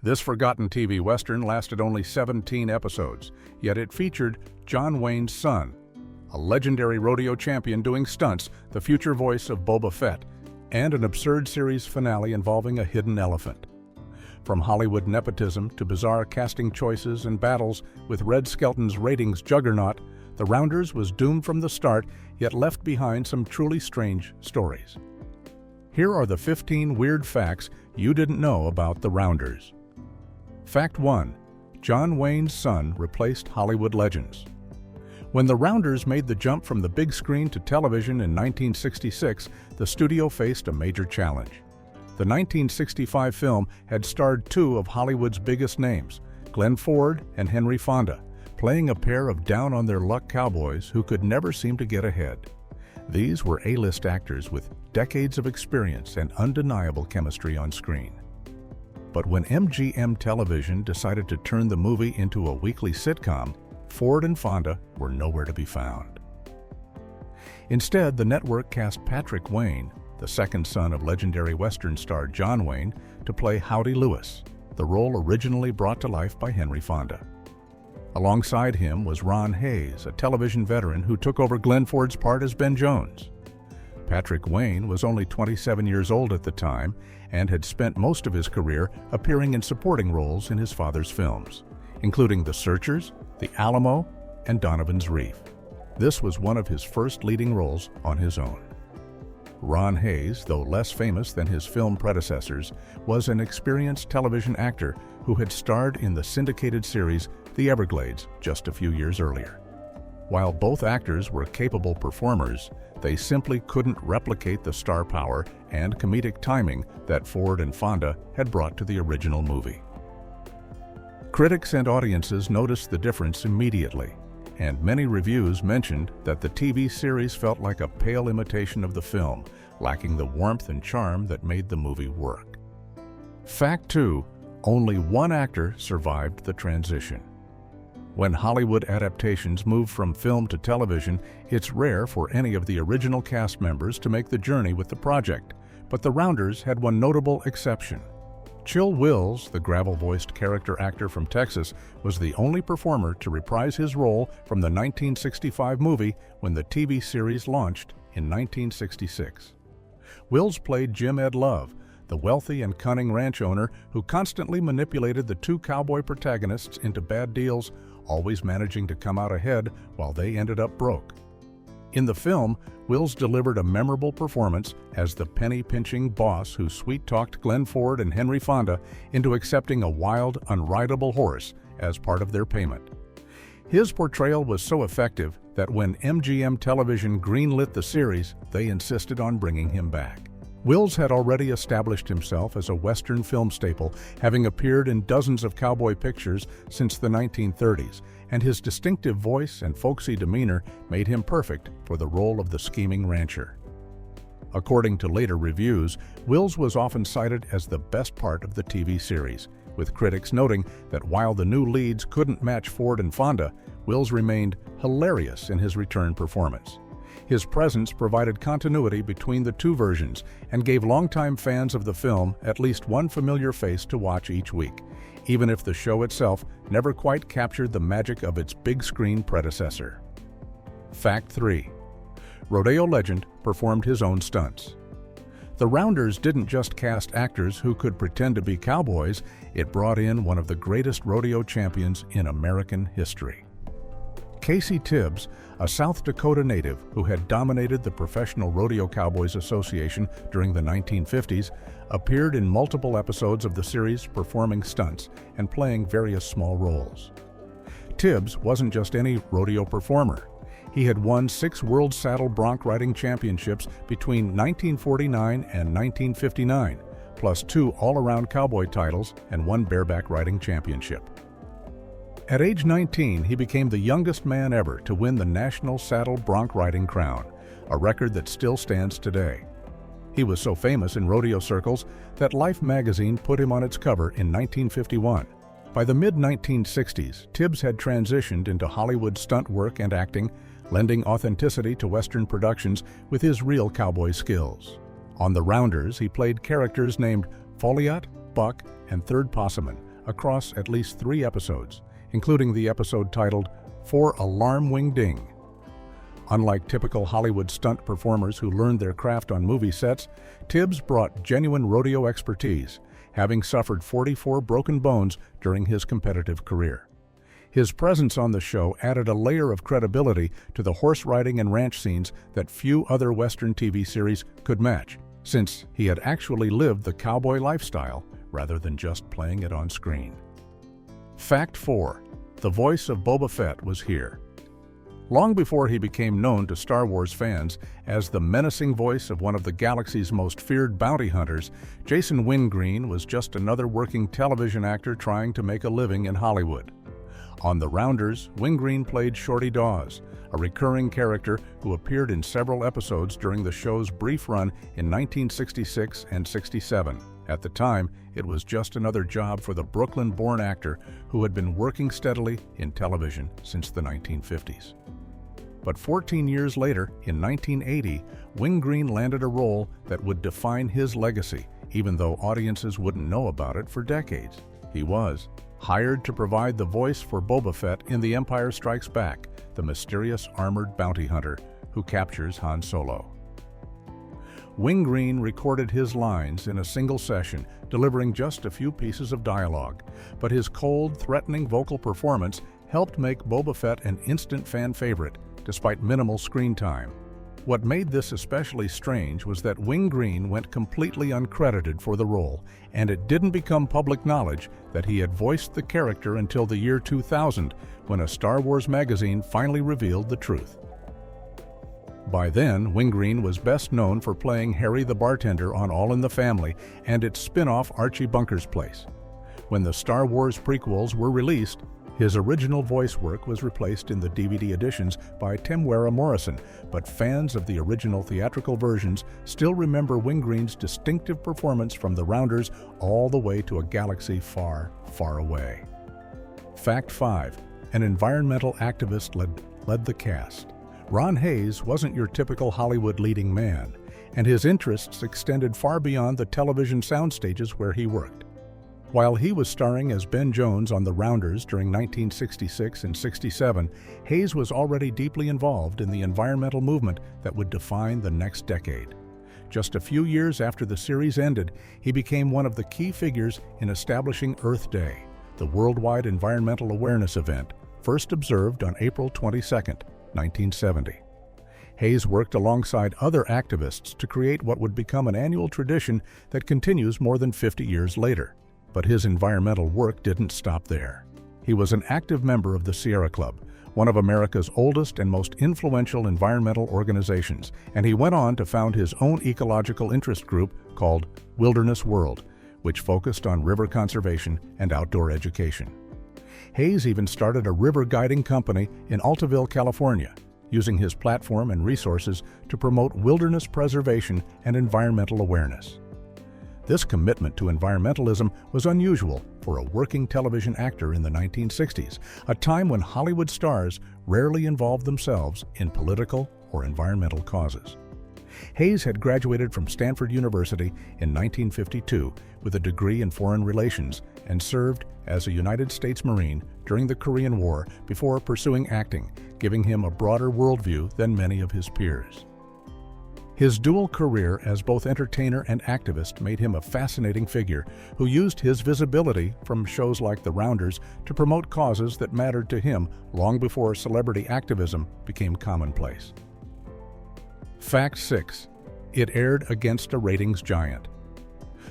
This forgotten TV Western lasted only 17 episodes, yet it featured John Wayne's son, a legendary rodeo champion doing stunts, the future voice of Boba Fett, and an absurd series finale involving a hidden elephant. From Hollywood nepotism to bizarre casting choices and battles with Red Skelton's ratings juggernaut, The Rounders was doomed from the start, yet left behind some truly strange stories. Here are the 15 weird facts you didn't know about The Rounders. Fact 1. John Wayne's son replaced Hollywood legends. When The Rounders made the jump from the big screen to television in 1966, the studio faced a major challenge. The 1965 film had starred two of Hollywood's biggest names, Glenn Ford and Henry Fonda, playing a pair of down-on-their-luck cowboys who could never seem to get ahead. These were A-list actors with decades of experience and undeniable chemistry on screen. But when MGM Television decided to turn the movie into a weekly sitcom, Ford and Fonda were nowhere to be found. Instead, the network cast Patrick Wayne, the second son of legendary Western star John Wayne, to play Howdy Lewis, the role originally brought to life by Henry Fonda. Alongside him was Ron Hayes, a television veteran who took over Glenn Ford's part as Ben Jones. Patrick Wayne was only 27 years old at the time and had spent most of his career appearing in supporting roles in his father's films, including The Searchers, The Alamo, and Donovan's Reef. This was one of his first leading roles on his own. Ron Hayes, though less famous than his film predecessors, was an experienced television actor who had starred in the syndicated series The Everglades just a few years earlier. While both actors were capable performers, they simply couldn't replicate the star power and comedic timing that Ford and Fonda had brought to the original movie. Critics and audiences noticed the difference immediately, and many reviews mentioned that the TV series felt like a pale imitation of the film, lacking the warmth and charm that made the movie work. Fact 2. Only one actor survived the transition. When Hollywood adaptations move from film to television, it's rare for any of the original cast members to make the journey with the project, but The Rounders had one notable exception. Chill Wills, the gravel-voiced character actor from Texas, was the only performer to reprise his role from the 1965 movie when the TV series launched in 1966. Wills played Jim Ed Love, the wealthy and cunning ranch owner who constantly manipulated the two cowboy protagonists into bad deals, always managing to come out ahead while they ended up broke. In the film, Wills delivered a memorable performance as the penny-pinching boss who sweet-talked Glenn Ford and Henry Fonda into accepting a wild, unrideable horse as part of their payment. His portrayal was so effective that when MGM Television greenlit the series, they insisted on bringing him back. Wills had already established himself as a Western film staple, having appeared in dozens of cowboy pictures since the 1930s, and his distinctive voice and folksy demeanor made him perfect for the role of the scheming rancher. According to later reviews, Wills was often cited as the best part of the TV series, with critics noting that while the new leads couldn't match Ford and Fonda, Wills remained hilarious in his return performance. His presence provided continuity between the two versions and gave longtime fans of the film at least one familiar face to watch each week, even if the show itself never quite captured the magic of its big-screen predecessor. Fact 3. Rodeo legend performed his own stunts. The Rounders didn't just cast actors who could pretend to be cowboys, it brought in one of the greatest rodeo champions in American history. Casey Tibbs, a South Dakota native who had dominated the Professional Rodeo Cowboys Association during the 1950s, appeared in multiple episodes of the series performing stunts and playing various small roles. Tibbs wasn't just any rodeo performer. He had won 6 World Saddle Bronc Riding Championships between 1949 and 1959, plus 2 all-around cowboy titles and 1 bareback riding championship. At age 19, he became the youngest man ever to win the National Saddle Bronc Riding Crown, a record that still stands today. He was so famous in rodeo circles that Life magazine put him on its cover in 1951. By the mid-1960s, Tibbs had transitioned into Hollywood stunt work and acting, lending authenticity to Western productions with his real cowboy skills. On The Rounders, he played characters named Folliot, Buck, and Third Posseman, across at least 3 episodes, including the episode titled For Alarm Wing Ding. Unlike typical Hollywood stunt performers who learned their craft on movie sets, Tibbs brought genuine rodeo expertise, having suffered 44 broken bones during his competitive career. His presence on the show added a layer of credibility to the horse riding and ranch scenes that few other Western TV series could match, since he had actually lived the cowboy lifestyle rather than just playing it on screen. Fact 4. The voice of Boba Fett was here. Long before he became known to Star Wars fans as the menacing voice of one of the galaxy's most feared bounty hunters, Jason Wingreen was just another working television actor trying to make a living in Hollywood. On The Rounders, Wingreen played Shorty Dawes, a recurring character who appeared in several episodes during the show's brief run in 1966 and 67. At the time, it was just another job for the Brooklyn-born actor who had been working steadily in television since the 1950s. But 14 years later, in 1980, Wingreen landed a role that would define his legacy, even though audiences wouldn't know about it for decades. He was hired to provide the voice for Boba Fett in The Empire Strikes Back, the mysterious armored bounty hunter who captures Han Solo. Wingreen recorded his lines in a single session, delivering just a few pieces of dialogue, but his cold, threatening vocal performance helped make Boba Fett an instant fan favorite, despite minimal screen time. What made this especially strange was that Wingreen went completely uncredited for the role, and it didn't become public knowledge that he had voiced the character until the year 2000, when a Star Wars magazine finally revealed the truth. By then, Wingreen was best known for playing Harry the bartender on All in the Family and its spin-off Archie Bunker's Place. When the Star Wars prequels were released, his original voice work was replaced in the DVD editions by Temuera Morrison, but fans of the original theatrical versions still remember Wingreen's distinctive performance from The Rounders all the way to a galaxy far, far away. Fact 5. An environmental activist led the cast. Ron Hayes wasn't your typical Hollywood leading man, and his interests extended far beyond the television sound stages where he worked. While he was starring as Ben Jones on The Rounders during 1966 and 67, Hayes was already deeply involved in the environmental movement that would define the next decade. Just a few years after the series ended, he became one of the key figures in establishing Earth Day, the worldwide environmental awareness event, first observed on April 22, 1970. Hayes worked alongside other activists to create what would become an annual tradition that continues more than 50 years later. But his environmental work didn't stop there. He was an active member of the Sierra Club, one of America's oldest and most influential environmental organizations, and he went on to found his own ecological interest group called Wilderness World, which focused on river conservation and outdoor education. Hayes even started a river guiding company in Altaville, California, using his platform and resources to promote wilderness preservation and environmental awareness. This commitment to environmentalism was unusual for a working television actor in the 1960s, a time when Hollywood stars rarely involved themselves in political or environmental causes. Hayes had graduated from Stanford University in 1952 with a degree in foreign relations and served as a United States Marine during the Korean War before pursuing acting, giving him a broader worldview than many of his peers. His dual career as both entertainer and activist made him a fascinating figure who used his visibility from shows like The Rounders to promote causes that mattered to him long before celebrity activism became commonplace. Fact 6. It aired against a ratings giant.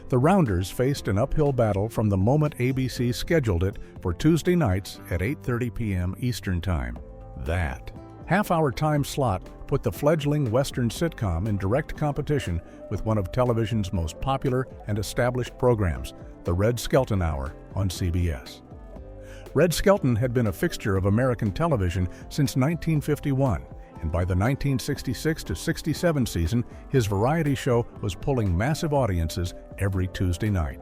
The Rounders faced an uphill battle from the moment ABC scheduled it for Tuesday nights at 8:30 p.m. Eastern Time. That half-hour time slot put the fledgling Western sitcom in direct competition with one of television's most popular and established programs, the Red Skelton Hour on CBS. Red Skelton had been a fixture of American television since 1951, and by the 1966-67 season, his variety show was pulling massive audiences every Tuesday night.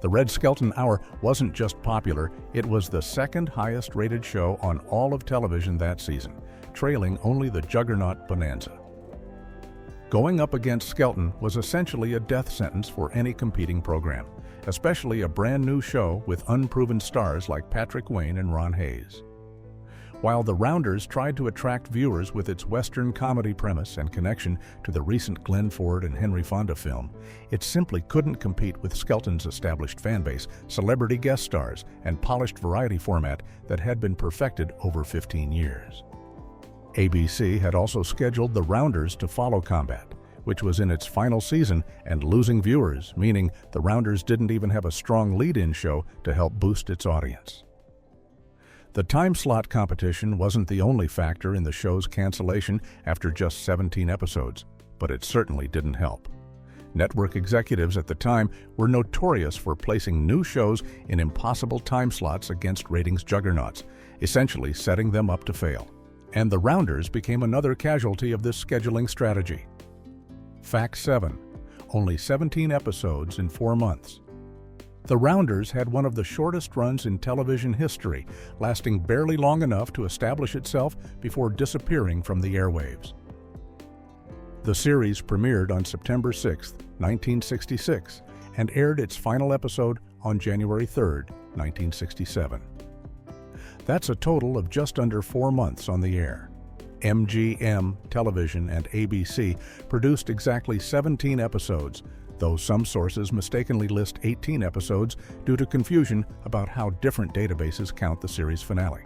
The Red Skelton Hour wasn't just popular, it was the second highest rated show on all of television that season, trailing only the juggernaut Bonanza. Going up against Skelton was essentially a death sentence for any competing program, especially a brand new show with unproven stars like Patrick Wayne and Ron Hayes. While The Rounders tried to attract viewers with its Western comedy premise and connection to the recent Glenn Ford and Henry Fonda film, it simply couldn't compete with Skelton's established fanbase, celebrity guest stars, and polished variety format that had been perfected over 15 years. ABC had also scheduled The Rounders to follow Combat, which was in its final season and losing viewers, meaning The Rounders didn't even have a strong lead-in show to help boost its audience. The time slot competition wasn't the only factor in the show's cancellation after just 17 episodes, but it certainly didn't help. Network executives at the time were notorious for placing new shows in impossible time slots against ratings juggernauts, essentially setting them up to fail. And The Rounders became another casualty of this scheduling strategy. Fact 7. Only 17 episodes in 4 months. The Rounders had one of the shortest runs in television history, lasting barely long enough to establish itself before disappearing from the airwaves. The series premiered on September 6, 1966, and aired its final episode on January 3, 1967. That's a total of just under 4 months on the air. MGM, Television, and ABC produced exactly 17 episodes, though some sources mistakenly list 18 episodes due to confusion about how different databases count the series finale.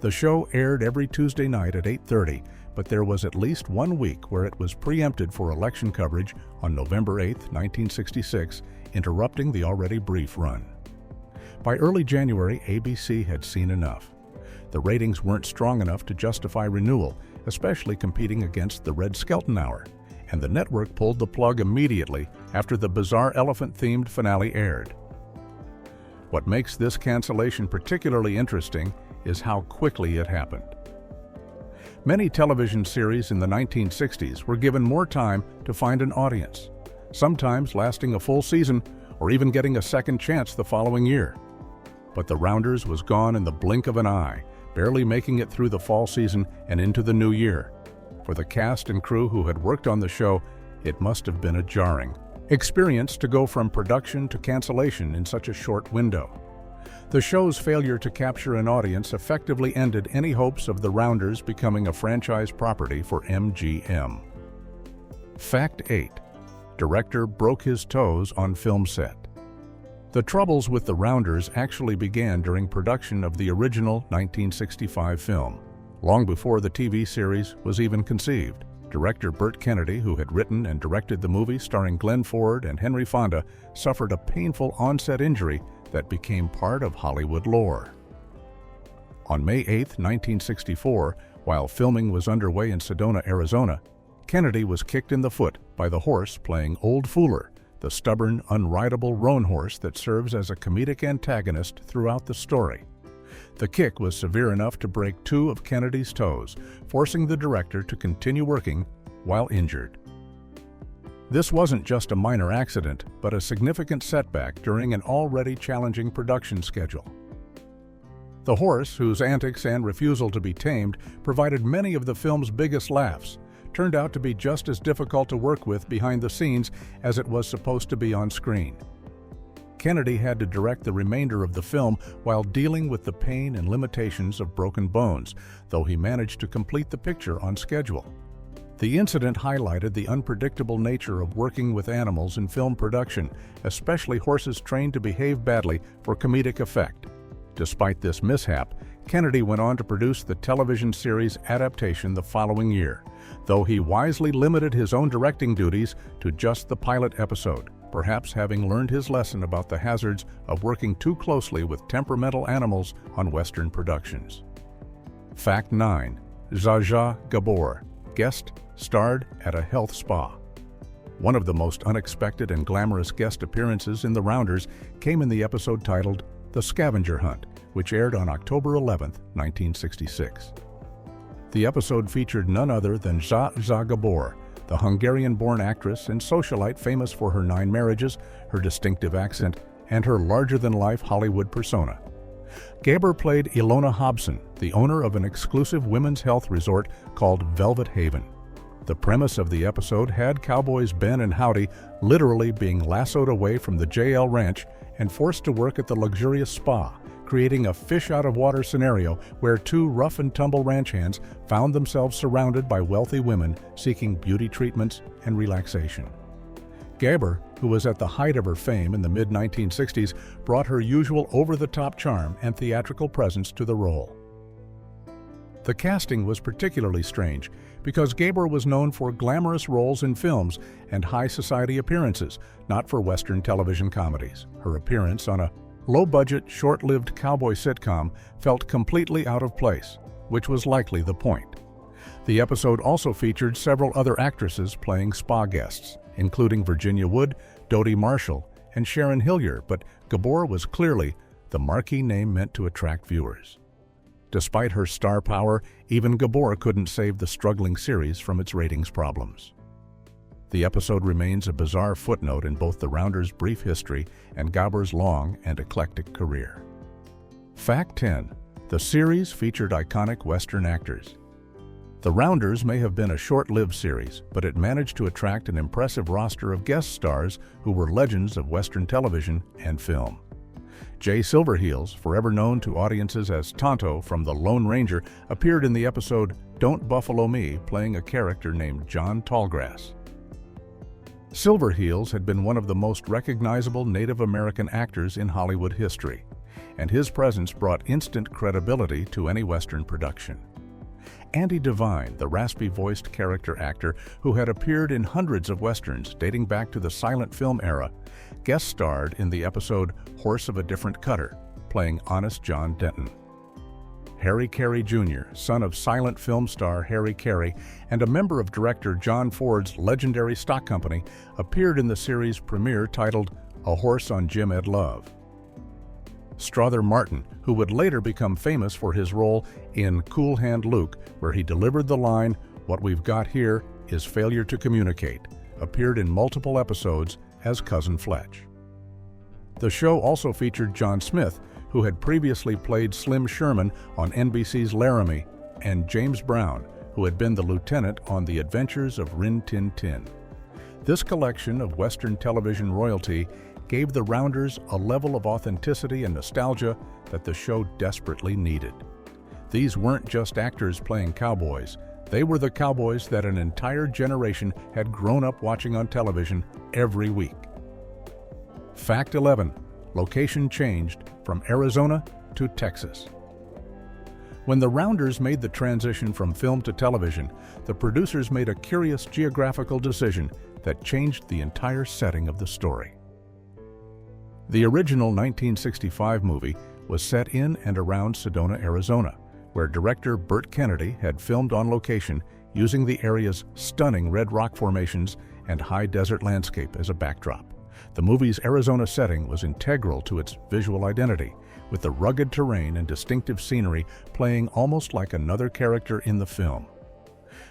The show aired every Tuesday night at 8:30, but there was at least 1 week where it was preempted for election coverage on November 8, 1966, interrupting the already brief run. By early January, ABC had seen enough. The ratings weren't strong enough to justify renewal, especially competing against the Red Skelton Hour, and the network pulled the plug immediately after the bizarre elephant-themed finale aired. What makes this cancellation particularly interesting is how quickly it happened. Many television series in the 1960s were given more time to find an audience, sometimes lasting a full season or even getting a second chance the following year. But The Rounders was gone in the blink of an eye, barely making it through the fall season and into the new year. For the cast and crew who had worked on the show, it must have been a jarring experience to go from production to cancellation in such a short window. The show's failure to capture an audience effectively ended any hopes of The Rounders becoming a franchise property for MGM. Fact 8. Director broke his toes on film set. The troubles with The Rounders actually began during production of the original 1965 film, long before the TV series was even conceived. Director Burt Kennedy, who had written and directed the movie starring Glenn Ford and Henry Fonda, suffered a painful onset injury that became part of Hollywood lore. On May 8, 1964, while filming was underway in Sedona, Arizona, Kennedy was kicked in the foot by the horse playing Old Fooler, the stubborn, unrideable roan horse that serves as a comedic antagonist throughout the story. The kick was severe enough to break 2 of Kennedy's toes, forcing the director to continue working while injured. This wasn't just a minor accident, but a significant setback during an already challenging production schedule. The horse, whose antics and refusal to be tamed provided many of the film's biggest laughs, turned out to be just as difficult to work with behind the scenes as it was supposed to be on screen. Kennedy had to direct the remainder of the film while dealing with the pain and limitations of broken bones, though he managed to complete the picture on schedule. The incident highlighted the unpredictable nature of working with animals in film production, especially horses trained to behave badly for comedic effect. Despite this mishap, Kennedy went on to produce the television series adaptation the following year, though he wisely limited his own directing duties to just the pilot episode, perhaps having learned his lesson about the hazards of working too closely with temperamental animals on Western productions. Fact 9. Zsa Zsa Gabor, guest starred at a health spa. One of the most unexpected and glamorous guest appearances in The Rounders came in the episode titled The Scavenger Hunt, which aired on October 11, 1966. The episode featured none other than Zsa Zsa Gabor, the Hungarian-born actress and socialite famous for her 9 marriages, her distinctive accent, and her larger-than-life Hollywood persona. Gabor played Ilona Hobson, the owner of an exclusive women's health resort called Velvet Haven. The premise of the episode had cowboys Ben and Howdy literally being lassoed away from the JL Ranch and forced to work at the luxurious spa, creating a fish-out-of-water scenario where two rough-and-tumble ranch hands found themselves surrounded by wealthy women seeking beauty treatments and relaxation. Gabber, who was at the height of her fame in the mid-1960s, brought her usual over-the-top charm and theatrical presence to the role. The casting was particularly strange because Gabber was known for glamorous roles in films and high society appearances, not for Western television comedies. Her appearance on a low-budget, short-lived cowboy sitcom felt completely out of place, which was likely the point. The episode also featured several other actresses playing spa guests, including Virginia Wood, Dodie Marshall, and Sharon Hillier, but Gabber was clearly the marquee name meant to attract viewers. Despite her star power, even Gabber couldn't save the struggling series from its ratings problems. The episode remains a bizarre footnote in both the Rounders' brief history and Gabber's long and eclectic career. Fact 10. The series featured iconic Western actors. The Rounders may have been a short-lived series, but it managed to attract an impressive roster of guest stars who were legends of Western television and film. Jay Silverheels, forever known to audiences as Tonto from The Lone Ranger, appeared in the episode Don't Buffalo Me, playing a character named John Tallgrass. Silverheels had been one of the most recognizable Native American actors in Hollywood history, and his presence brought instant credibility to any Western production. Andy Devine, the raspy-voiced character actor who had appeared in hundreds of Westerns dating back to the silent film era, guest starred in the episode Horse of a Different Cutter, playing Honest John Denton. Harry Carey Jr., son of silent film star Harry Carey and a member of director John Ford's legendary stock company, appeared in the series premiere titled A Horse on Jim Ed Love. Strother Martin, who would later become famous for his role in Cool Hand Luke, where he delivered the line, "What we've got here is failure to communicate," appeared in multiple episodes as Cousin Fletch. The show also featured John Smith, who had previously played Slim Sherman on NBC's Laramie, and James Brown, who had been the lieutenant on The Adventures of Rin Tin Tin. This collection of Western television royalty gave the Rounders a level of authenticity and nostalgia that the show desperately needed. These weren't just actors playing cowboys, they were the cowboys that an entire generation had grown up watching on television every week. Fact 11. Location changed from Arizona to Texas. When the Rounders made the transition from film to television, the producers made a curious geographical decision that changed the entire setting of the story. The original 1965 movie was set in and around Sedona, Arizona, where director Burt Kennedy had filmed on location using the area's stunning red rock formations and high desert landscape as a backdrop. The movie's Arizona setting was integral to its visual identity, with the rugged terrain and distinctive scenery playing almost like another character in the film.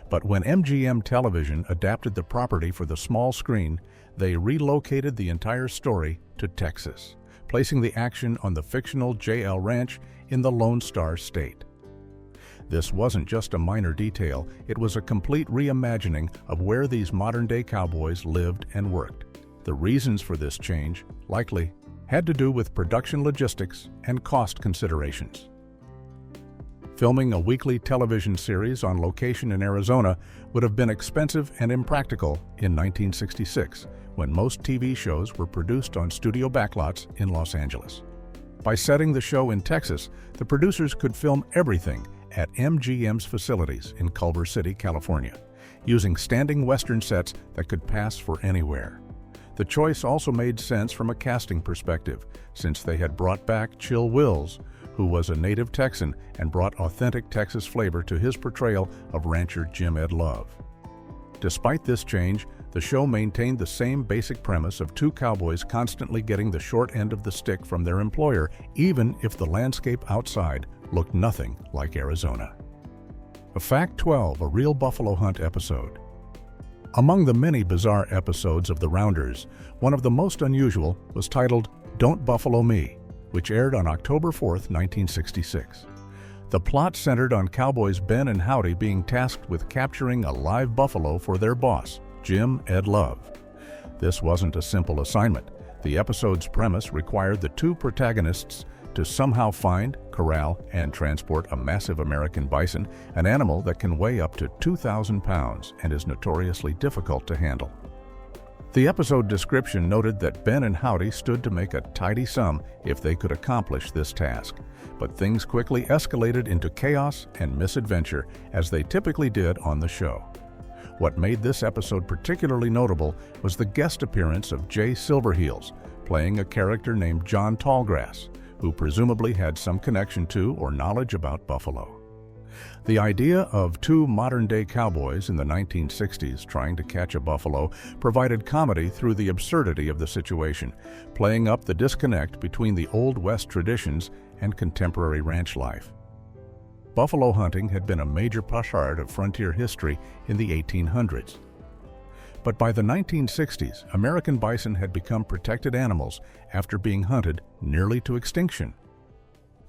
But when MGM Television adapted the property for the small screen, they relocated the entire story to Texas, placing the action on the fictional JL Ranch in the Lone Star State. This wasn't just a minor detail, it was a complete reimagining of where these modern-day cowboys lived and worked. The reasons for this change, likely, had to do with production logistics and cost considerations. Filming a weekly television series on location in Arizona would have been expensive and impractical in 1966, when most TV shows were produced on studio backlots in Los Angeles. By setting the show in Texas, the producers could film everything at MGM's facilities in Culver City, California, using standing Western sets that could pass for anywhere. The choice also made sense from a casting perspective, since they had brought back Chill Wills, who was a native Texan and brought authentic Texas flavor to his portrayal of rancher Jim Ed Love. Despite this change, the show maintained the same basic premise of two cowboys constantly getting the short end of the stick from their employer, even if the landscape outside looked nothing like Arizona. Fact 12, a real buffalo hunt episode. Among the many bizarre episodes of The Rounders, one of the most unusual was titled Don't Buffalo Me, which aired on October 4, 1966. The plot centered on cowboys Ben and Howdy being tasked with capturing a live buffalo for their boss, Jim Ed Love. This wasn't a simple assignment. The episode's premise required the two protagonists to somehow find, corral, and transport a massive American bison, an animal that can weigh up to 2,000 pounds and is notoriously difficult to handle. The episode description noted that Ben and Howdy stood to make a tidy sum if they could accomplish this task, but things quickly escalated into chaos and misadventure, as they typically did on the show. What made this episode particularly notable was the guest appearance of Jay Silverheels, playing a character named John Tallgrass, who presumably had some connection to or knowledge about buffalo. The idea of two modern-day cowboys in the 1960s trying to catch a buffalo provided comedy through the absurdity of the situation, playing up the disconnect between the Old West traditions and contemporary ranch life. Buffalo hunting had been a major part of frontier history in the 1800s. But by the 1960s, American bison had become protected animals after being hunted nearly to extinction.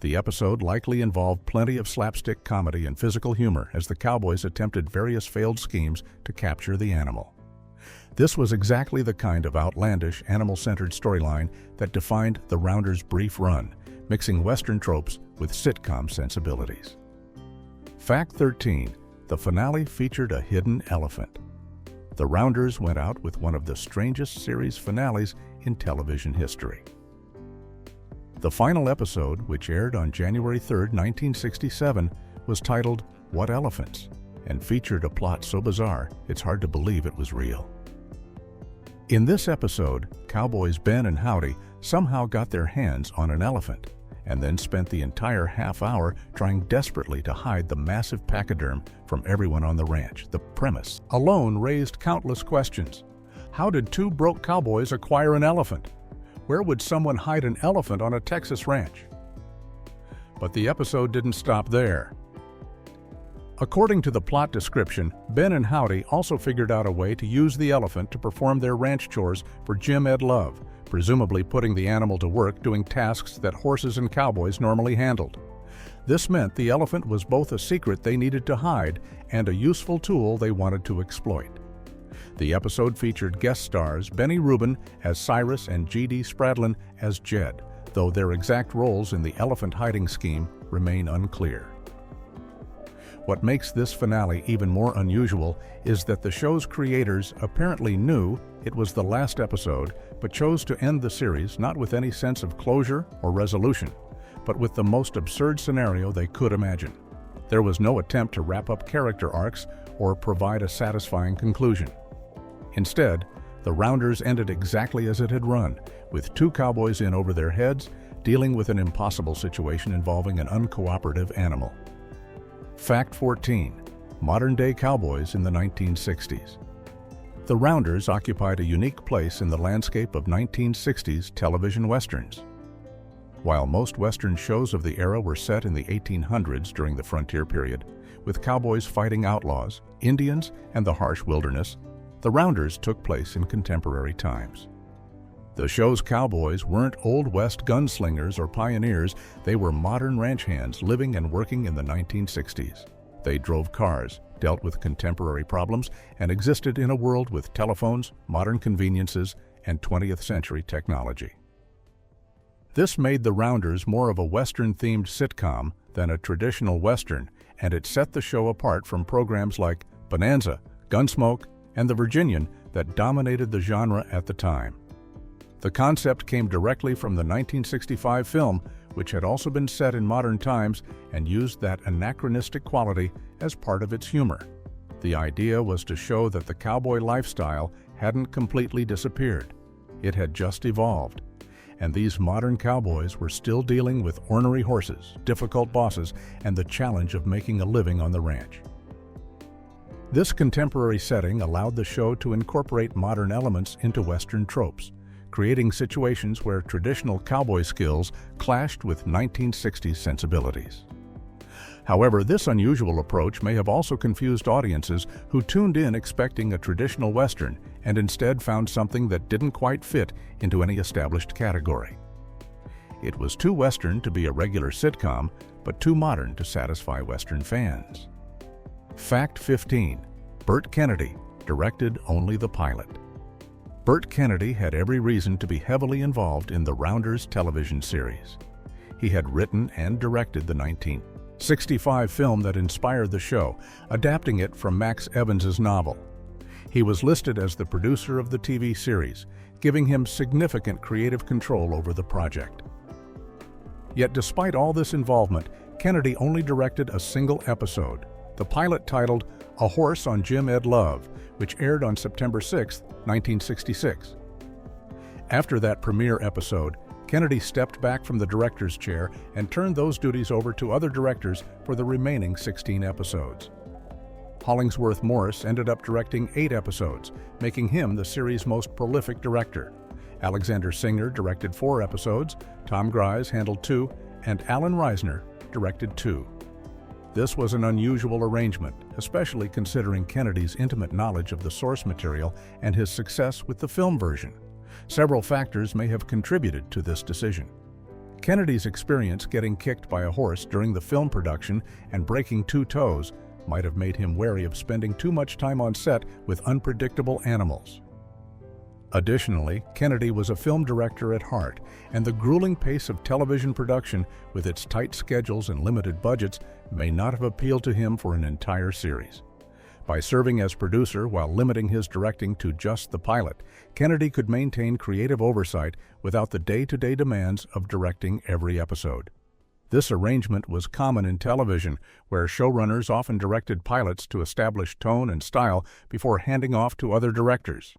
The episode likely involved plenty of slapstick comedy and physical humor as the cowboys attempted various failed schemes to capture the animal. This was exactly the kind of outlandish, animal-centered storyline that defined the Rounders' brief run, mixing Western tropes with sitcom sensibilities. Fact 13. The finale featured a hidden elephant. The Rounders went out with one of the strangest series finales in television history. The final episode, which aired on January 3, 1967, was titled What Elephants? And featured a plot so bizarre it's hard to believe it was real. In this episode, cowboys Ben and Howdy somehow got their hands on an elephant, and then spent the entire half hour trying desperately to hide the massive pachyderm from everyone on the ranch. The premise alone raised countless questions. How did two broke cowboys acquire an elephant? Where would someone hide an elephant on a Texas ranch? But the episode didn't stop there. According to the plot description, Ben and Howdy also figured out a way to use the elephant to perform their ranch chores for Jim Ed Love, presumably putting the animal to work doing tasks that horses and cowboys normally handled. This meant the elephant was both a secret they needed to hide and a useful tool they wanted to exploit. The episode featured guest stars Benny Rubin as Cyrus and G.D. Spradlin as Jed, though their exact roles in the elephant hiding scheme remain unclear. What makes this finale even more unusual is that the show's creators apparently knew it was the last episode, but chose to end the series not with any sense of closure or resolution, but with the most absurd scenario they could imagine. There was no attempt to wrap up character arcs or provide a satisfying conclusion. Instead, the Rounders ended exactly as it had run, with two cowboys in over their heads, dealing with an impossible situation involving an uncooperative animal. Fact 14. Modern-day cowboys in the 1960s. The Rounders occupied a unique place in the landscape of 1960s television westerns. While most western shows of the era were set in the 1800s during the frontier period, with cowboys fighting outlaws, Indians, and the harsh wilderness, the Rounders took place in contemporary times. The show's cowboys weren't Old West gunslingers or pioneers, they were modern ranch hands living and working in the 1960s. They drove cars, dealt with contemporary problems, and existed in a world with telephones, modern conveniences, and 20th century technology. This made the Rounders more of a Western-themed sitcom than a traditional Western, and it set the show apart from programs like Bonanza, Gunsmoke, and The Virginian that dominated the genre at the time. The concept came directly from the 1965 film, which had also been set in modern times and used that anachronistic quality as part of its humor. The idea was to show that the cowboy lifestyle hadn't completely disappeared. It had just evolved. And these modern cowboys were still dealing with ornery horses, difficult bosses, and the challenge of making a living on the ranch. This contemporary setting allowed the show to incorporate modern elements into Western tropes, creating situations where traditional cowboy skills clashed with 1960s sensibilities. However, this unusual approach may have also confused audiences who tuned in expecting a traditional Western and instead found something that didn't quite fit into any established category. It was too Western to be a regular sitcom, but too modern to satisfy Western fans. Fact 15. Burt Kennedy directed only the pilot. Burt Kennedy had every reason to be heavily involved in the Rounders television series. He had written and directed the 1965 film that inspired the show, adapting it from Max Evans's novel. He was listed as the producer of the TV series, giving him significant creative control over the project. Yet despite all this involvement, Kennedy only directed a single episode, the pilot titled A Horse on Jim Ed Love, which aired on September 6, 1966. After that premiere episode, Kennedy stepped back from the director's chair and turned those duties over to other directors for the remaining 16 episodes. Hollingsworth Morris ended up directing 8 episodes, making him the series' most prolific director. Alexander Singer directed 4 episodes, Tom Grise handled 2, and Alan Reisner directed 2. This was an unusual arrangement, especially considering Kennedy's intimate knowledge of the source material and his success with the film version. Several factors may have contributed to this decision. Kennedy's experience getting kicked by a horse during the film production and breaking 2 toes might have made him wary of spending too much time on set with unpredictable animals. Additionally, Kennedy was a film director at heart, and the grueling pace of television production, with its tight schedules and limited budgets, may not have appealed to him for an entire series. By serving as producer while limiting his directing to just the pilot, Kennedy could maintain creative oversight without the day-to-day demands of directing every episode. This arrangement was common in television, where showrunners often directed pilots to establish tone and style before handing off to other directors.